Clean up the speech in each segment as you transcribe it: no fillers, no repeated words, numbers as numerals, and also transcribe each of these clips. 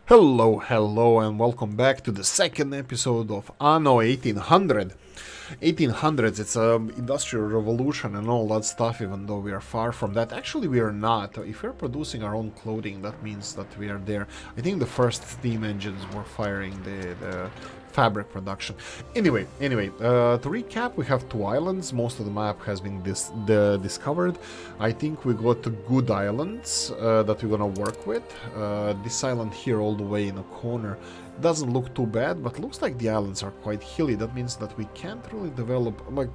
Hello, and welcome back to the second episode of Anno 1800. 1800s, it's an industrial revolution and all that stuff, even though we are far from that. Actually, we are not. If we're producing our own clothing, that means that we are there. I think the first steam engines were firing the fabric production. Anyway, to recap, we have two islands. Most of the map has been discovered. I think we got good islands that we're gonna work with. This island here all the way in the corner doesn't look too bad, but looks like the islands are quite hilly. That means that we can't really develop, like,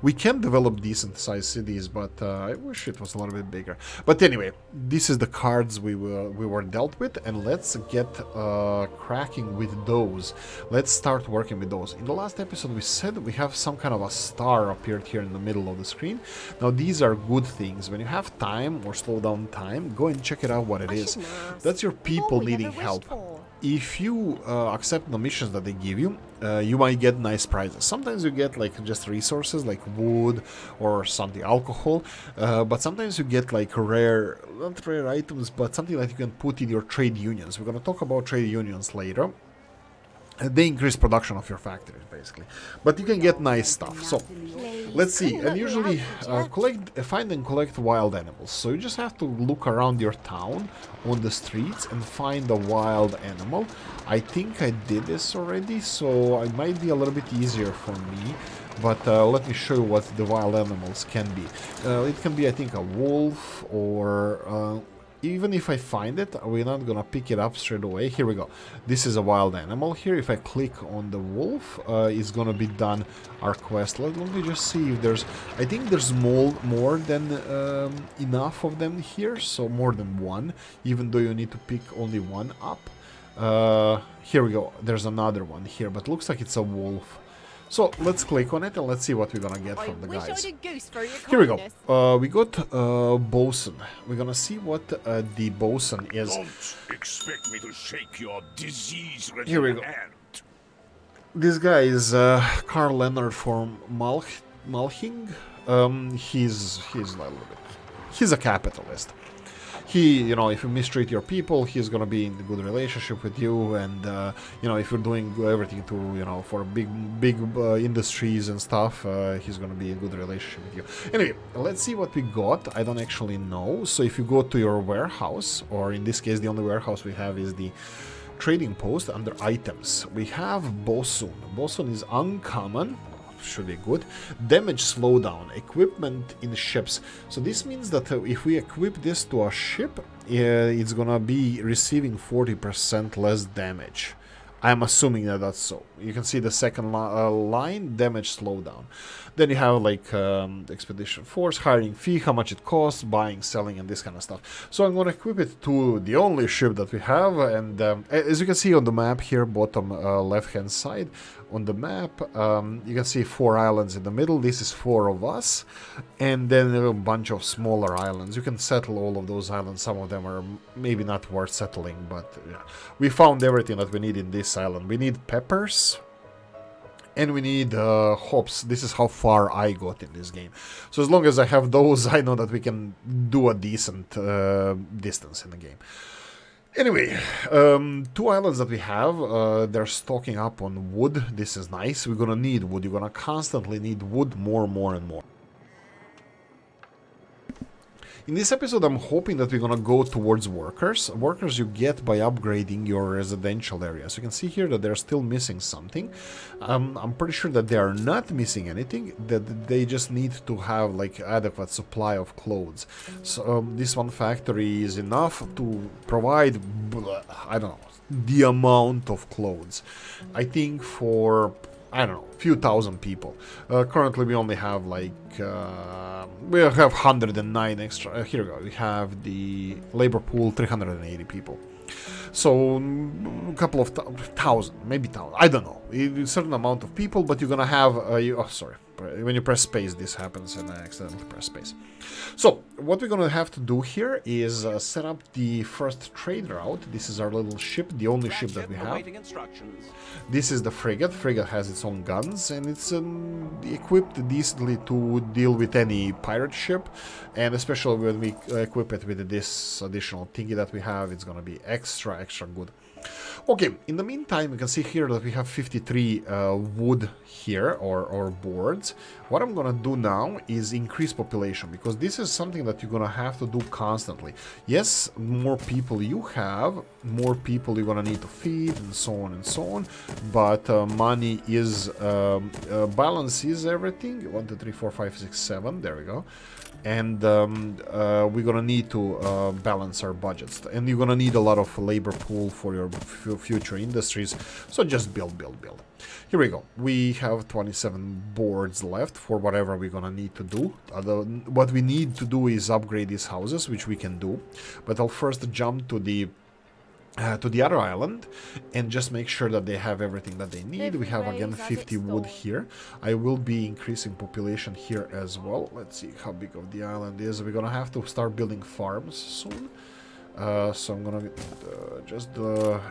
we can develop decent sized cities, but I wish it was a little bit bigger. But anyway, this is the cards we were dealt with, and let's get cracking with those. Let's start working with those. In the last episode we said we have some kind of a star appeared here in the middle of the screen. Now these are good things. When you have time or slow down time, go and check it out what it is. That's your people needing help. If you accept the missions that they give you, you might get nice prizes. Sometimes you get like just resources like wood or something, alcohol, but sometimes you get like rare, not rare items, but something that you can put in your trade unions. We're going to talk about trade unions later. They increase production of your factories, basically. But you can get nice stuff. So, let's see. And usually, find and collect wild animals. So you just have to look around your town, on the streets, and find a wild animal. I think I did this already, so it might be a little bit easier for me. But let me show you what the wild animals can be. It can be, I think, a wolf or... even if I find it, we're not gonna pick it up straight away. Here we go. This is a wild animal here. If I click on the wolf, it's gonna be done our quest. Let me just see if there's... I think there's more than enough of them here, so more than one, even though you need to pick only one up. Here we go. There's another one here, but looks like it's a wolf. So let's click on it and let's see what we're gonna get from the guys. Here we go. We got bosun. We're gonna see what the bosun is. Don't expect me to shake your disease-ridden Here we go. hand. This guy is Carl Leonard from Malching. He's a capitalist. He, you know, if you mistreat your people, he's gonna be in a good relationship with you, and you know, if you're doing everything to, you know, for big industries and stuff, he's gonna be in a good relationship with you. Anyway, let's see what we got. I don't actually know. So if you go to your warehouse, or in this case, the only warehouse we have is the trading post under items. We have bosun. Bosun is uncommon. Should be good. Damage slowdown, equipment in ships. So this means that if we equip this to a ship, it's gonna be receiving 40% less damage. I'm assuming that that's so. You can see the second line, damage slowdown. Then you have like expedition force, hiring fee, how much it costs, buying, selling, and this kind of stuff. So I'm going to equip it to the only ship that we have. And as you can see on the map here, bottom left-hand side, on the map, you can see 4 islands in the middle. This is 4 of us. And then a bunch of smaller islands. You can settle all of those islands. Some of them are maybe not worth settling, but yeah. We found everything that we need in this island. We need peppers. And we need hops. This is how far I got in this game. So as long as I have those, I know that we can do a decent distance in the game. Anyway, 2 islands that we have, they're stocking up on wood. This is nice. We're gonna need wood. You're gonna constantly need wood more and more. In this episode, I'm hoping that we're gonna go towards workers. Workers you get by upgrading your residential areas. You can see here that they're still missing something. I'm pretty sure that they are not missing anything, that they just need to have like adequate supply of clothes. So this one factory is enough to provide, I don't know, the amount of clothes. I think for, I don't know, few thousand people. Currently we only have like we have 109 extra. Here we go. We have the labor pool, 380 people. So a couple of thousand, maybe thousand. I don't know. A certain amount of people, but you're gonna have. Oh, sorry. When you press space, this happens, and I accidentally press space. So what we're gonna have to do here is set up the first trade route. This is our little ship, the only ship that we have. This is the frigate. Frigate has its own guns, and it's equipped decently to deal with any pirate ship. And especially when we equip it with this additional thingy that we have, it's gonna be extra good. Okay, in the meantime, you can see here that we have 53 wood here, or boards. What I'm gonna do now is increase population, because this is something that you're gonna have to do constantly. Yes, more people you have, more people you're gonna need to feed, and so on and so on. But money is, balance is everything. 1, 2, 3, 4, 5, 6, 7, there we go. And we're gonna need to balance our budgets, and you're gonna need a lot of labor pool for your future industries, so just build. Here we go. We have 27 boards left for whatever we're gonna need to do. What we need to do is upgrade these houses, which we can do, but I'll first jump to the other island and just make sure that they have everything that they need. We have again 50 wood here. I will be increasing population here as well. Let's see how big of the island is. We're gonna have to start building farms soon. So I'm gonna just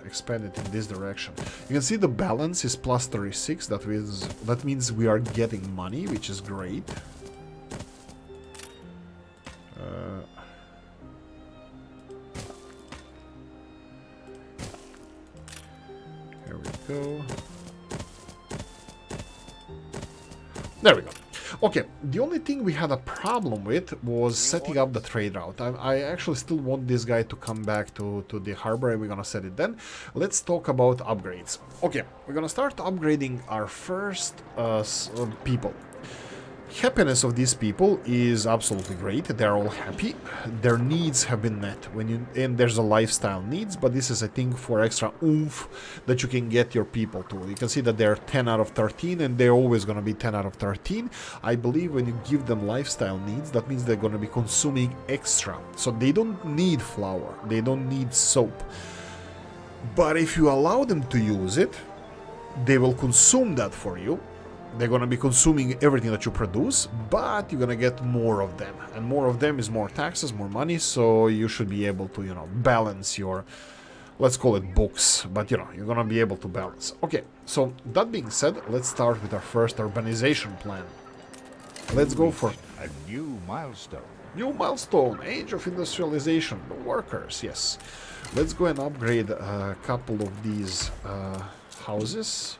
expand it in this direction. You can see the balance is plus 36. That means we are getting money, which is great. Here we go. There we go. Okay, the only thing we had a problem with was setting up the trade route. I actually still want this guy to come back to the harbor, and we're gonna set it then. Let's talk about upgrades. Okay, we're gonna start upgrading our first people. Happiness of these people is absolutely great. They're all happy. Their needs have been met. And there's a lifestyle needs, but this is, I think, for extra oomph that you can get your people to. You can see that they're 10 out of 13, and they're always going to be 10 out of 13. I believe when you give them lifestyle needs, that means they're going to be consuming extra. So they don't need flour. They don't need soap. But if you allow them to use it, they will consume that for you. They're going to be consuming everything that you produce, but you're going to get more of them. And more of them is more taxes, more money, so you should be able to, balance your, let's call it books, but, you're going to be able to balance. Okay, so that being said, let's start with our first urbanization plan. Let's go for a new milestone. New milestone, age of industrialization, the workers, yes. Let's go and upgrade a couple of these houses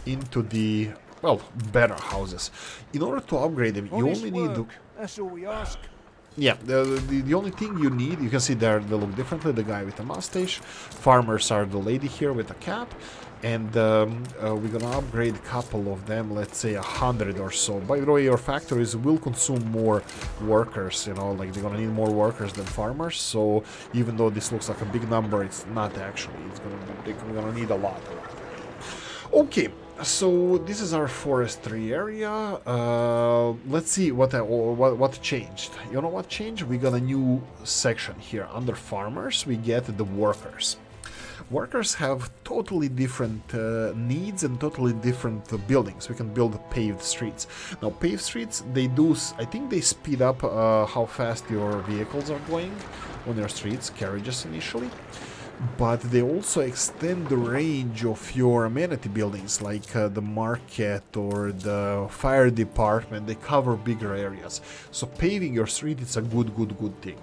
into the... well, better houses. In order to upgrade them, you only need to... That's all we ask. Yeah, the only thing you need, you can see there they look differently. The guy with the mustache, farmers are the lady here with a cap, and we're gonna upgrade a couple of them, let's say 100 or so. By the way, your factories will consume more workers, like they're gonna need more workers than farmers, so even though this looks like a big number, it's not actually. We're gonna need a lot. Okay. So this is our forestry area. Let's see what changed. You know what changed? We got a new section here under farmers. We get the workers. Workers have totally different needs and totally different buildings. We can build paved streets. Now, paved streets, they do, I think they speed up how fast your vehicles are going on your streets, carriages initially. But they also extend the range of your amenity buildings, like the market or the fire department. They cover bigger areas. So paving your street is a good thing.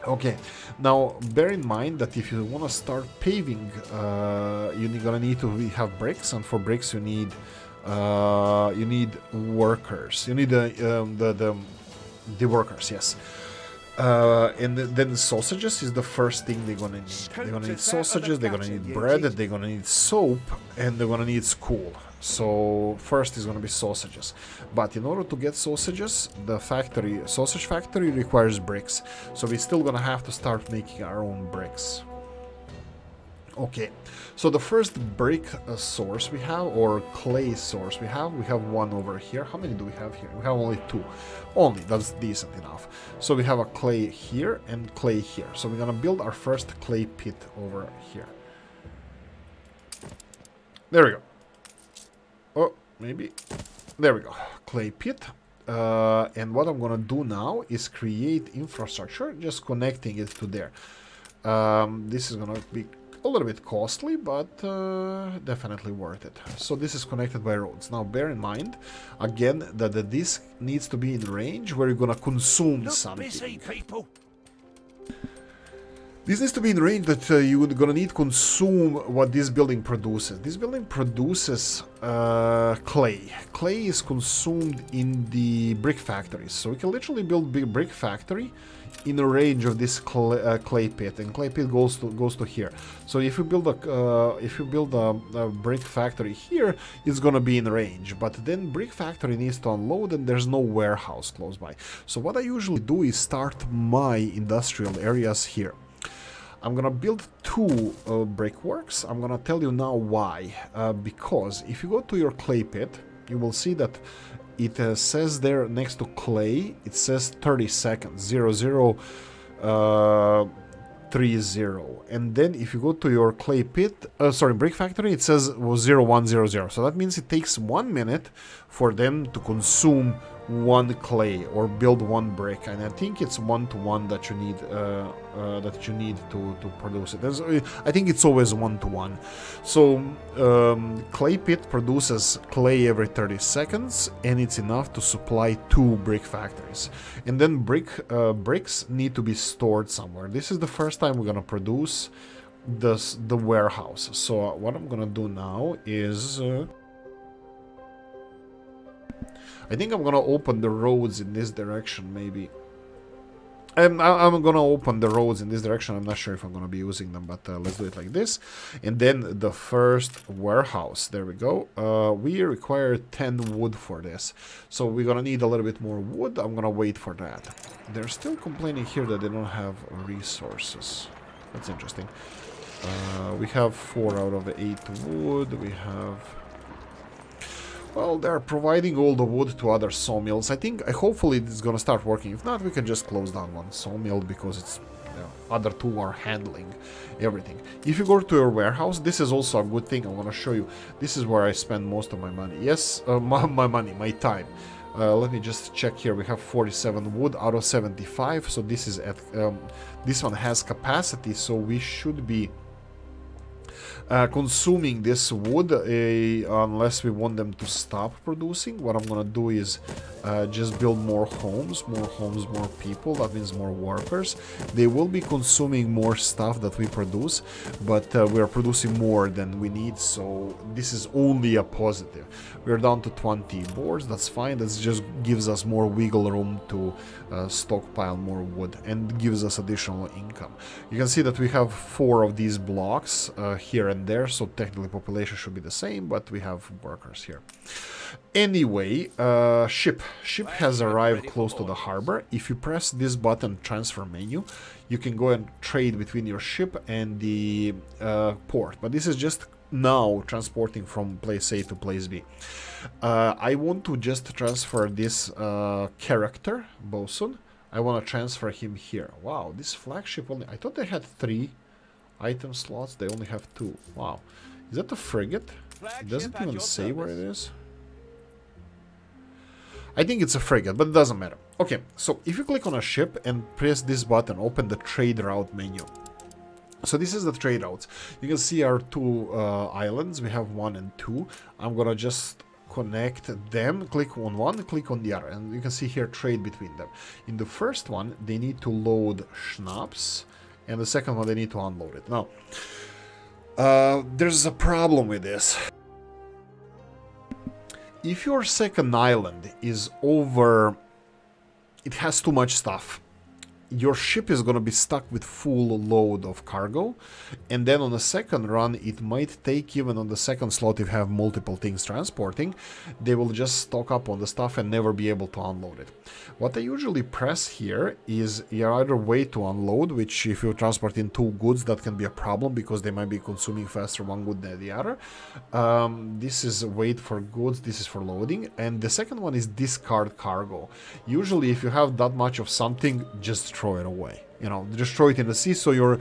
Okay, now bear in mind that if you want to start paving, you're gonna need to have bricks, and for bricks you need workers. You need the workers, yes. And then sausages is the first thing they're gonna need. They're gonna need sausages, they're gonna need bread, they're gonna need soap, and they're gonna need school. So first is gonna be sausages. But in order to get sausages, the sausage factory requires bricks. So we're still gonna have to start making our own bricks. Okay, so the first brick source we have, or clay source we have one over here. How many do we have here? We have only 2. Only, that's decent enough. So we have a clay here and clay here. So we're gonna build our first clay pit over here. There we go. Oh, maybe. There we go. Clay pit. And what I'm gonna do now is create infrastructure, just connecting it to there. This is gonna be a little bit costly, but definitely worth it. So this is connected by roads. Now bear in mind, again, that the disc needs to be in range where you're gonna consume something. Busy, people. This needs to be in range that you're gonna need consume what this building produces. This building produces clay. Clay is consumed in the brick factories, so we can literally build big brick factory in the range of this clay pit, and clay pit goes to here. So if you build a brick factory here, it's gonna be in range. But then brick factory needs to unload, and there's no warehouse close by. So what I usually do is start my industrial areas here. I'm gonna build 2 brickworks. I'm gonna tell you now why. Because if you go to your clay pit, you will see that it says there next to clay, it says 30 seconds, 0030. And then if you go to your clay pit, brick factory, it says 0100. So that means it takes 1 minute for them to consume 1 clay or build 1 brick, and I think it's 1-to-1 that you need to produce it. I think it's always 1-to-1. So clay pit produces clay every 30 seconds, and it's enough to supply 2 brick factories. And then bricks need to be stored somewhere. This is the first time we're gonna produce the warehouse. So what I'm gonna do now is I think I'm gonna open the roads in this direction, maybe. I'm gonna open the roads in this direction. I'm not sure if I'm gonna be using them, but let's do it like this. And then the first warehouse, there we go. We require 10 wood for this, so we're gonna need a little bit more wood. I'm gonna wait for that. They're still complaining here that they don't have resources. That's interesting. We have 4 out of 8 wood. We have... Well, they're providing all the wood to other sawmills. Hopefully it's gonna start working. If not, we can just close down 1 sawmill because it's other 2 are handling everything. If you go to your warehouse, this is also a good thing. I want to show you. This is where I spend most of my money. Yes, my time. Let me just check here. We have 47 wood out of 75. So this is at this one has capacity. So we should be consuming this wood unless we want them to stop producing. What I'm gonna do is just build more homes, more people. That means more workers. They will be consuming more stuff that we produce, but we are producing more than we need, so this is only a positive. We're down to 20 boards. That's fine. That just gives us more wiggle room to stockpile more wood and gives us additional income. You can see that we have 4 of these blocks here and there, so technically population should be the same, but we have workers here. Anyway, ship has arrived close to the harbor. If you press this button, transfer menu, you can go and trade between your ship and the port, but this is just now transporting from place A to place B. I want to just transfer this character, bosun. I want to transfer him here. Wow, this flagship only... I thought they had 3 item slots. They only have 2. Wow. Is that a frigate? It doesn't even say where it is. I think it's a frigate, but it doesn't matter. Okay, so if you click on a ship and press this button, open the trade route menu. So this is the trade routes. You can see our 2 islands. We have 1 and 2. I'm gonna just connect them. Click on one, click on the other, and you can see here trade between them. In the first one, they need to load schnapps, and the second one, they need to unload it. Now, there's a problem with this. If your second island is over, it has too much stuff, your ship is going to be stuck with full load of cargo, and then on the second run it might take, even on the second slot if you have multiple things transporting, they will just stock up on the stuff and never be able to unload it. What I usually press here is you either wait to unload, which if you transport in 2 goods that can be a problem because they might be consuming faster one good than the other. This is wait for goods, this is for loading, and the second one is discard cargo. Usually if you have that much of something, just throw it away, you know, just throw it in the sea so your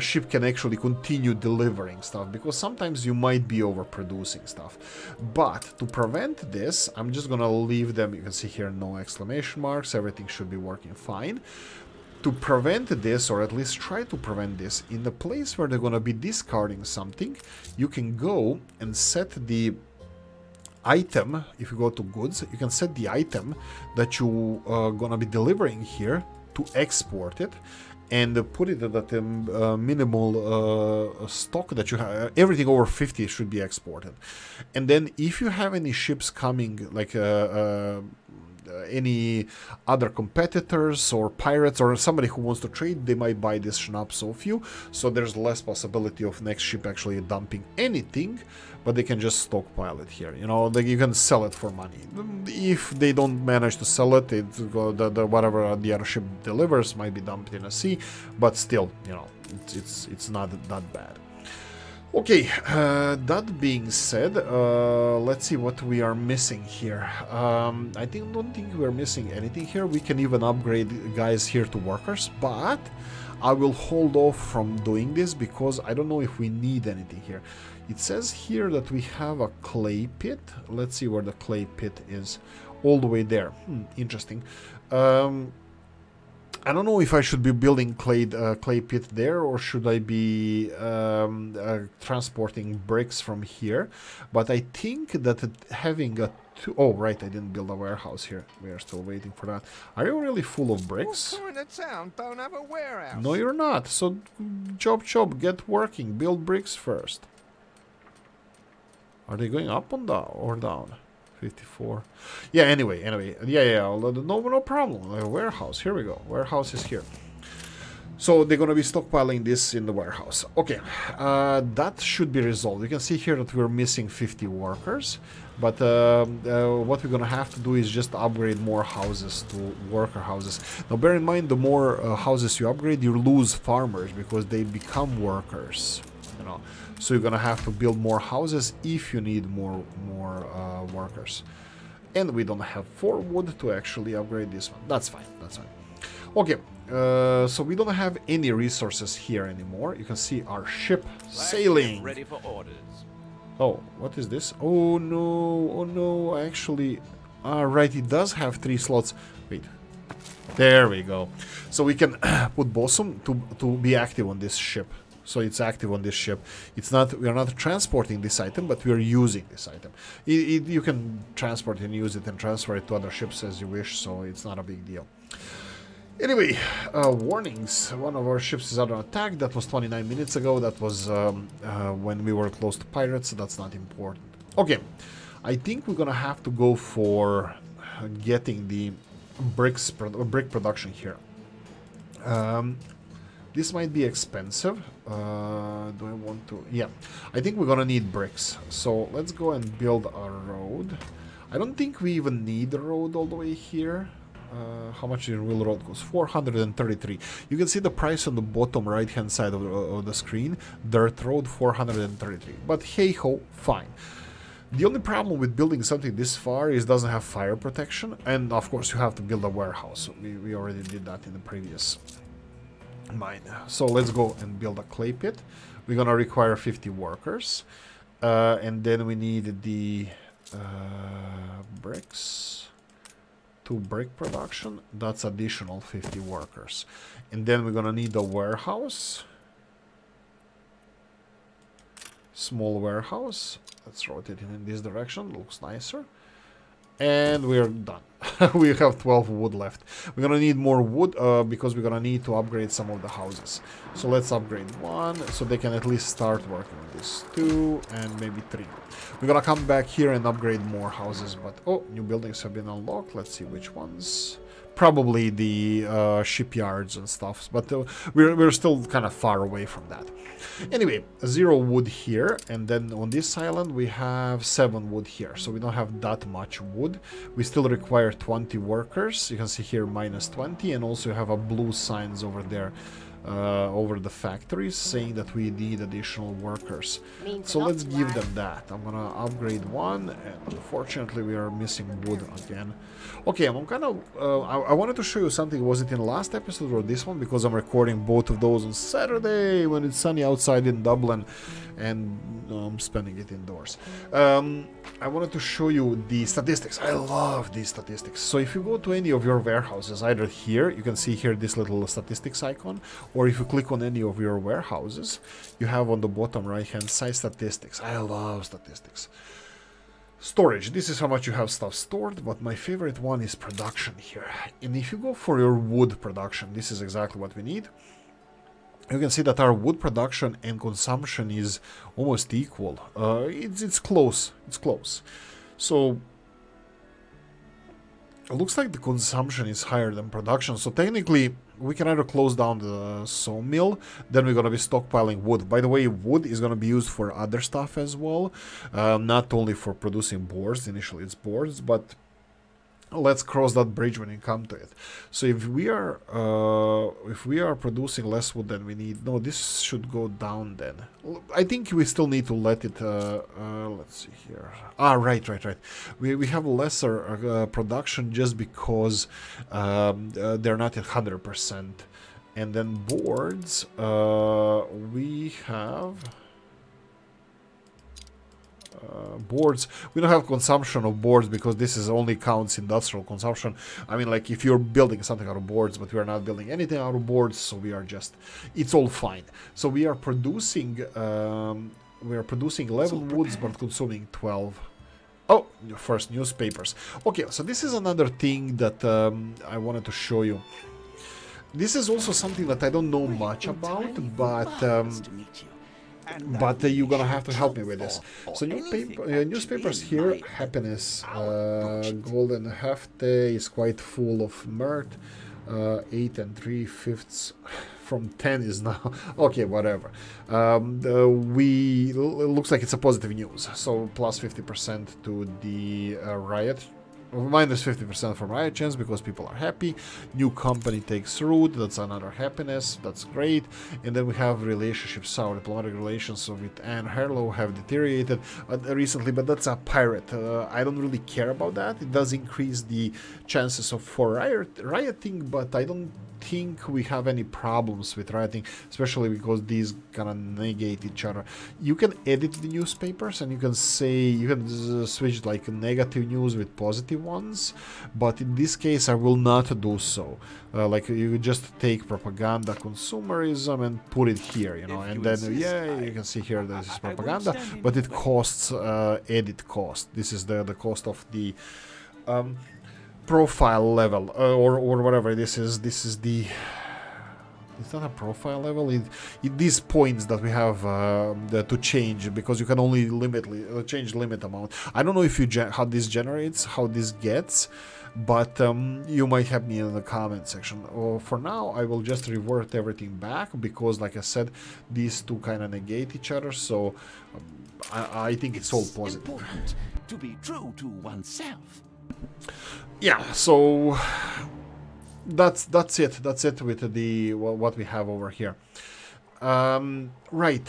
ship can actually continue delivering stuff, because sometimes you might be overproducing stuff. But to prevent this, I'm just gonna leave them. You can see here no exclamation marks, everything should be working fine. To prevent this, or at least try to prevent this, in the place where they're gonna be discarding something, you can go and set the item. If you go to goods, you can set the item that you gonna be delivering here to export it, and put it at the minimal stock that you have. Everything over 50 should be exported. And then if you have any ships coming, like any other competitors or pirates or somebody who wants to trade, they might buy this schnapps off you, so there's less possibility of next ship actually dumping anything, but they can just stockpile it here, you know, like you can sell it for money. If they don't manage to sell it, whatever the other ship delivers might be dumped in a sea, but still, you know, it's not that bad. Okay, that being said, let's see what we are missing here. I don't think we're missing anything here. We can even upgrade guys here to workers, but I will hold off from doing this because I don't know if we need anything here. It says here that we have a clay pit. Let's see where the clay pit is. All the way there. Interesting. I don't know if I should be building clay pit there, or should I be transporting bricks from here. But I think that having a oh, right, I didn't build a warehouse here. We are still waiting for that. Are you really full of bricks? What kind of town don't have a warehouse? No, you're not. So, chop, get working. Build bricks first. Are they going up or down? 54. Yeah, anyway. Yeah, no problem. A warehouse. Here we go. Warehouse is here. So they're going to be stockpiling this in the warehouse. Okay, that should be resolved. You can see here that we're missing 50 workers. But what we're going to have to do is just upgrade more houses to worker houses. Now bear in mind, the more houses you upgrade, you lose farmers because they become workers. You know, so you're going to have to build more houses if you need more workers. And we don't have 4 wood to actually upgrade this one. That's fine. Okay, so we don't have any resources here anymore. You can see our ship sailing. Ready for orders. Oh, what is this? Oh no, actually, right, it does have 3 slots. Wait, there we go. So we can put Bosom to be active on this ship. So it's active on this ship. It's not, we are not transporting this item, but we are using this item. You can transport and use it and transfer it to other ships as you wish, so it's not a big deal. Anyway, warnings. One of our ships is under attack. That was 29 minutes ago. That was when we were close to pirates, so that's not important. Okay, I think we're gonna have to go for getting the brick production here. This might be expensive. Do I want to? Yeah, I think we're gonna need bricks. So let's go and build a road. I don't think we even need a road all the way here. How much the real road goes? 433. You can see the price on the bottom right hand side of the screen. Dirt road 433. But hey ho, fine. The only problem with building something this far is it doesn't have fire protection, and of course you have to build a warehouse. We already did that in the previous mine. So let's go and build a clay pit. We're gonna require 50 workers, and then we need the bricks. To brick production, that's additional 50 workers. And then we're gonna need a warehouse. Small warehouse. Let's rotate it in this direction, looks nicer. And we're done. We have 12 wood left. We're gonna need more wood because we're gonna need to upgrade some of the houses. So let's upgrade 1 so they can at least start working on this. 2 and maybe 3. We're gonna come back here and upgrade more houses, but oh, new buildings have been unlocked. Let's see which ones. Probably the shipyards and stuff, but we're still kind of far away from that. Anyway, 0 wood here, and then on this island we have 7 wood here, so we don't have that much wood. We still require 20 workers. You can see here minus 20, and also you have a blue signs over there over the factories saying that we need additional workers. So let's give them that. I'm gonna upgrade 1, and unfortunately we are missing wood again. Okay, I'm kind of I wanted to show you something. Was it in the last episode or this one? Because I'm recording both of those on Saturday when it's sunny outside in Dublin, and I'm spending it indoors. I wanted to show you the statistics. I love these statistics. So if you go to any of your warehouses, either here, you can see here this little statistics icon, or if you click on any of your warehouses, you have on the bottom right hand side statistics. I love statistics. Storage, this is how much you have stuff stored, but my favorite one is production here. And if you go for your wood production, this is exactly what we need. you can see that our wood production and consumption is almost equal. It's close. It's close. So it looks like the consumption is higher than production. So technically, we can either close down the sawmill, then we're going to be stockpiling wood. By the way, wood is going to be used for other stuff as well, not only for producing boards. Initially, it's boards, but let's cross that bridge when we come to it. So if we are producing less wood than we need, no, this should go down then. I think we still need to let it, let's see here. Right. We have lesser production just because they're not at 100%. And then boards, we have... boards, we don't have consumption of boards because this is only counts industrial consumption. I mean, like if you're building something out of boards, but we are not building anything out of boards, so we are just, it's all fine. So we are producing 11 woods but consuming 12. Oh, first newspapers. Okay, so this is another thing that I wanted to show you. This is also something that I don't know much about, but you're gonna have to help me with this. So newspapers here, happiness, golden hefte is quite full of mirth, 8 3/5 from 10 is now okay, whatever. It looks like it's a positive news, so plus 50% to the riot. Minus 50% from riot chance because people are happy. New company takes root, that's another happiness, that's great. And then we have relationships sour. Diplomatic relations with Anne Harlow have deteriorated recently, but that's a pirate. I don't really care about that. It does increase the chances for rioting, but I don't think we have any problems with rioting, especially because these gonna negate each other. You can edit the newspapers and you can say, you can switch like negative news with positive ones, but in this case I will not do so. Like you just take propaganda, consumerism and put it here, you know, and then yeah, you can see here this is propaganda, but it costs edit cost. This is the cost of the profile level, or whatever this is the, it's not a profile level, these points that we have to change, because you can only change limit amount. I don't know if how this generates, how this gets, but you might help me in the comment section. For now I will just revert everything back, because like I said, these two kind of negate each other, so I think it's all positive. Important to be true to oneself. Yeah, so that's it with the what we have over here. Right,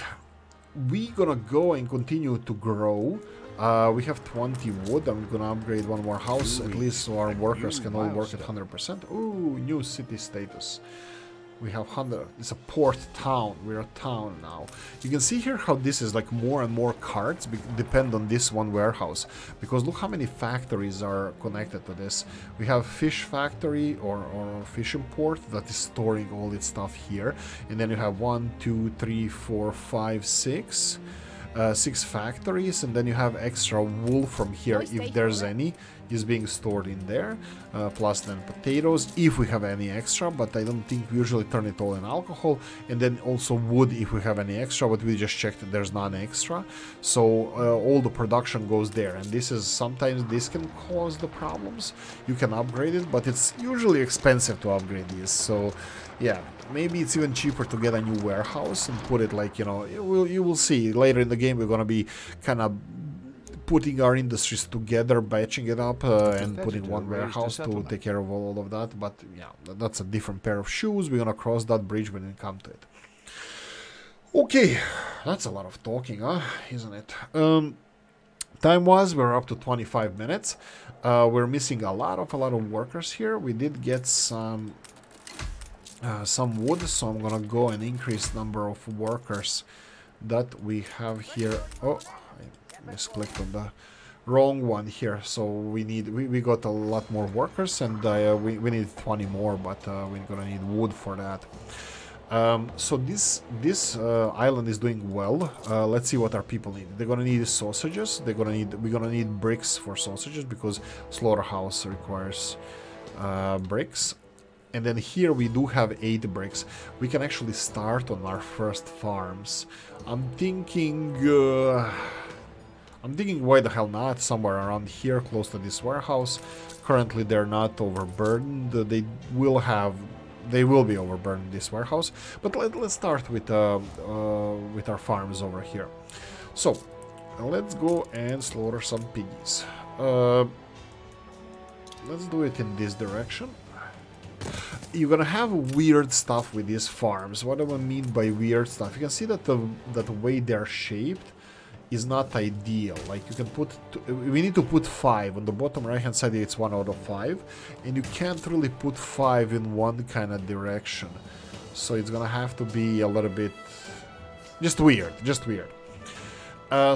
we gonna go and continue to grow. We have 20 wood. I'm gonna upgrade one more house at least, so our workers can all work at 100%. Ooh, new city status. We have 100. It's a port town. We're a town now. You can see here how this is like more and more cards depend on this one warehouse, because look how many factories are connected to this. We have fish factory or fish import that is storing all its stuff here, and then you have 1, 2, 3, 4, 5, 6. 6 factories, and then you have extra wool from here if there's any is being stored in there, plus then potatoes if we have any extra, but I don't think we usually turn it all in alcohol, and then also wood if we have any extra, but we just checked that there's none extra, so all the production goes there. And this is, sometimes this can cause the problems. You can upgrade it, but it's usually expensive to upgrade these, so yeah, maybe it's even cheaper to get a new warehouse and put it like, you know, you will see later in the game we're gonna be kind of putting our industries together, batching it up, and putting one warehouse to take care of all of that. But yeah, that's a different pair of shoes. We're gonna cross that bridge when we come to it. Okay, that's a lot of talking, huh? Isn't it? Time-wise, we're up to 25 minutes. We're missing a lot of workers here. We did get some wood, so I'm gonna go and increase number of workers that we have here. Oh, I misclicked on the wrong one here, so we got a lot more workers, and we need 20 more, but we're gonna need wood for that. So this island is doing well. Let's see what our people need. They're gonna need sausages. We're gonna need bricks for sausages, because slaughterhouse requires bricks. And then here we do have 8 bricks. We can actually start on our first farms. I'm thinking why the hell not? Somewhere around here, close to this warehouse. Currently they're not overburdened. They will be overburdened, this warehouse. But let's start with our farms over here. So let's go and slaughter some piggies. Let's do it in this direction. You're gonna have weird stuff with these farms. What do I mean by weird stuff? You can see that the way they're shaped is not ideal. Like, you can put... we need to put 5. On the bottom right hand side it's 1 out of 5. And you can't really put 5 in one kind of direction. So it's gonna have to be a little bit... just weird.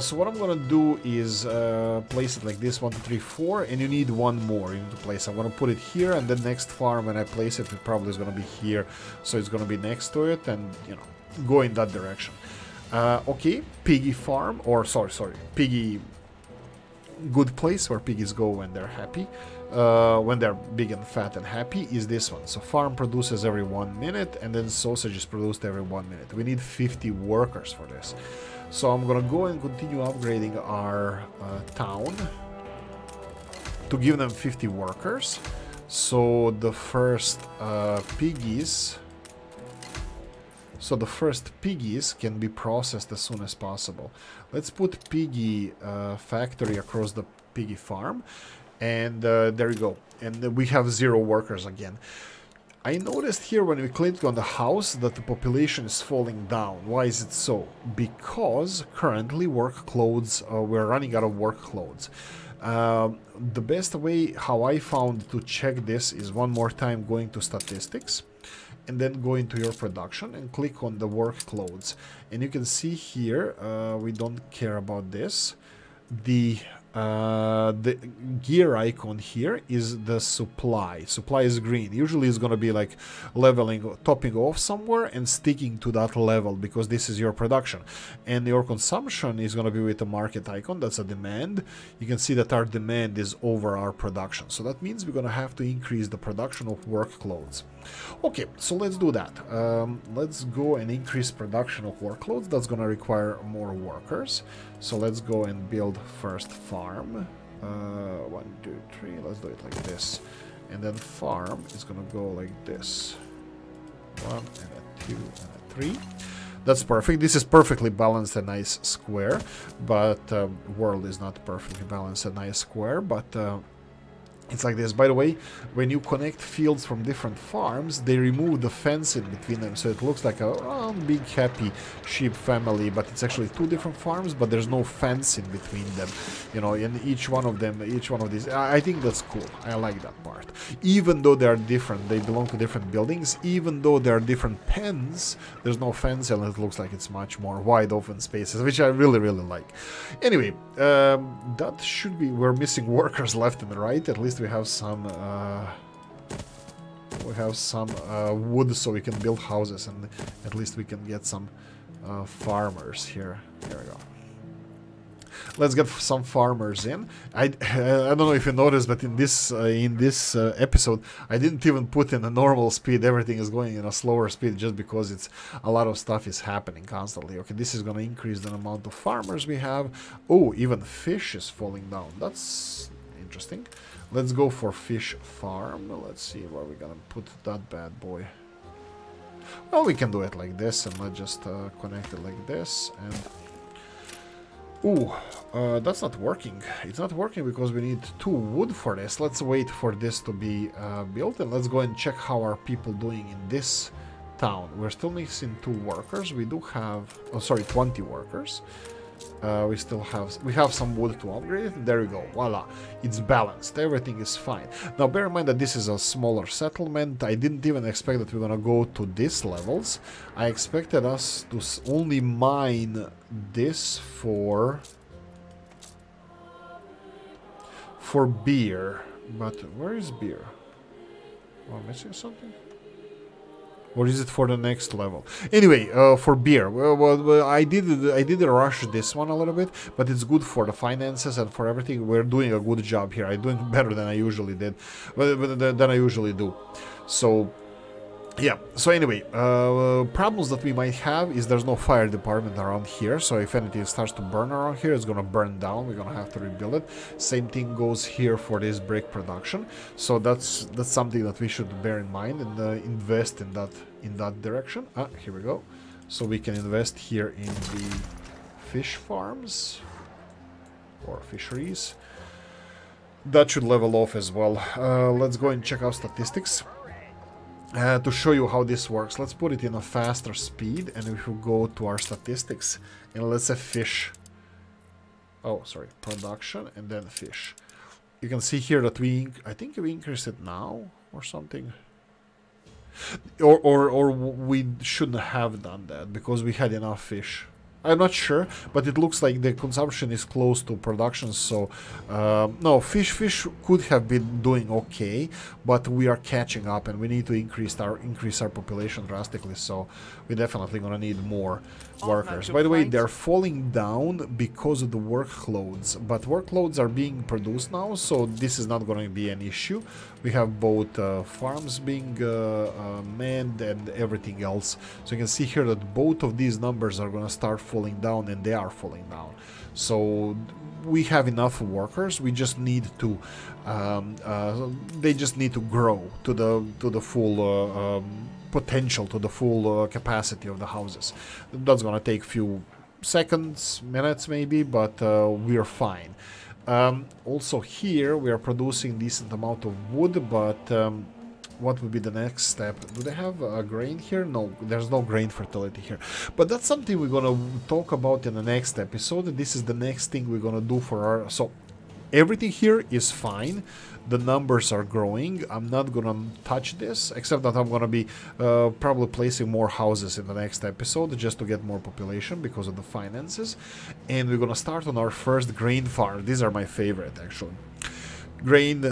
So what I'm gonna do is place it like this, 1, 2, 3, 4, and you need one more. You need to place. I'm gonna put it here, and the next farm when I place it, it probably is gonna be here. So it's gonna be next to it, and you know, go in that direction. Okay, piggy farm, or sorry, piggy good place where piggies go when they're happy. When they're big and fat and happy is this one. So farm produces every 1 minute, and then sausage is produced every 1 minute. We need 50 workers for this. So I'm gonna go and continue upgrading our town to give them 50 workers. So the first piggies can be processed as soon as possible. Let's put piggy factory across the piggy farm, and there you go. And we have 0 workers again. I noticed here when we clicked on the house that the population is falling down. Why is it so? Because currently work clothes, we're running out of work clothes. The best way how I found to check this is one more time going to statistics and then go into your production and click on the work clothes. And you can see here, we don't care about this. The gear icon here is the supply. Supply is green. Usually it's going to be like leveling, topping off somewhere and sticking to that level because this is your production. And your consumption is going to be with the market icon. That's a demand. You can see that our demand is over our production. So that means we're going to have to increase the production of work clothes. Okay, so let's do that. Let's go and increase production of work clothes. That's going to require more workers. So let's go and build first farm. 1, 2, 3. Let's do it like this. And then farm is going to go like this. 1 and a 2 and a 3. That's perfect. This is perfectly balanced and nice square. But world is not perfectly balanced and nice square. But it's like this. By the way, when you connect fields from different farms, they remove the fence in between them, so it looks like a big happy sheep family, but it's actually 2 different farms, but there's no fence in between them, you know, and each one of these, I think that's cool. I like that part. Even though they are different, they belong to different buildings, even though they are different pens, there's no fence, and it looks like it's much more wide open spaces, which I really like. Anyway, that should be, we're missing workers left and right. At least we have some wood, so we can build houses, and at least we can get some farmers here. Here we go. Let's get some farmers in. I don't know if you noticed, but in this episode, I didn't even put in a normal speed. Everything is going in a slower speed just because it's a lot of stuff is happening constantly. Okay, this is going to increase the amount of farmers we have. Oh, even fish is falling down. That's interesting. Let's go for fish farm. Let's see where we're gonna put that bad boy. Well, we can do it like this, and let's just connect it like this. And ooh, that's not working. It's not working because we need 2 wood for this. Let's wait for this to be built, and let's go and check how are people doing in this town. We're still missing 2 workers. We do have, 20 workers. We have some wood to upgrade it, and there we go. Voila, it's balanced. Everything is fine. Now bear in mind that this is a smaller settlement. I didn't even expect that we're gonna go to these levels. I expected us to only mine this for beer. But where is beer? Am I missing something? Or is it for the next level? Anyway, for beer, well, I did rush this one a little bit, but it's good for the finances and for everything. We're doing a good job here. I'm doing better than I usually did, than I usually do. So Yeah, so anyway, problems that we might have is there's no fire department around here, so if anything starts to burn around here, it's gonna burn down, we're gonna have to rebuild it. Same thing goes here for this brick production, so that's something that we should bear in mind and invest in that direction. Here we go. So we can invest here in the fish farms, or fisheries. That should level off as well. Let's go and check out statistics. To show you how this works, let's put it in a faster speed, and if we go to our statistics, and let's say fish. Oh, sorry, production, and then fish. You can see here that I think we increase it now, or something. Or we shouldn't have done that, because we had enough fish. I'm not sure, but it looks like the consumption is close to production, so no, fish could have been doing okay, but we are catching up and we need to increase our population drastically, so we're definitely gonna need more workers. By the way, they're falling down because of the workloads, but workloads are being produced now, so this is not going to be an issue. We have both farms being manned and everything else, so you can see here that both of these numbers are going to start falling down, and they are falling down. So we have enough workers. We just need to they just need to grow to the full potential, to the full capacity of the houses. That's gonna take few seconds, minutes maybe, but we are fine. Also here we are producing decent amount of wood, but what would be the next step? Do they have a grain here? No, there's no grain fertility here, but that's something we're gonna talk about in the next episode. This is the next thing we're gonna do for our... So everything here is fine. The numbers are growing. I'm not gonna touch this, except that I'm gonna be probably placing more houses in the next episode just to get more population because of the finances. And we're gonna start on our first grain farm. These are my favorite, actually. Grain,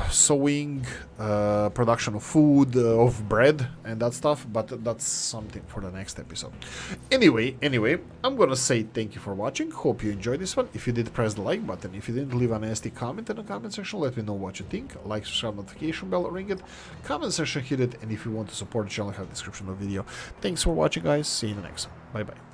sowing, production of food, of bread and that stuff, but that's something for the next episode. Anyway, I'm gonna say thank you for watching. Hope you enjoyed this one. If you did, press the like button. If you didn't, leave a nasty comment in the comment section. Let me know what you think. Like, subscribe, notification bell, ring it, comment section, hit it, and if you want to support the channel, have the description of the video. Thanks for watching, guys. See you in the next one. Bye bye.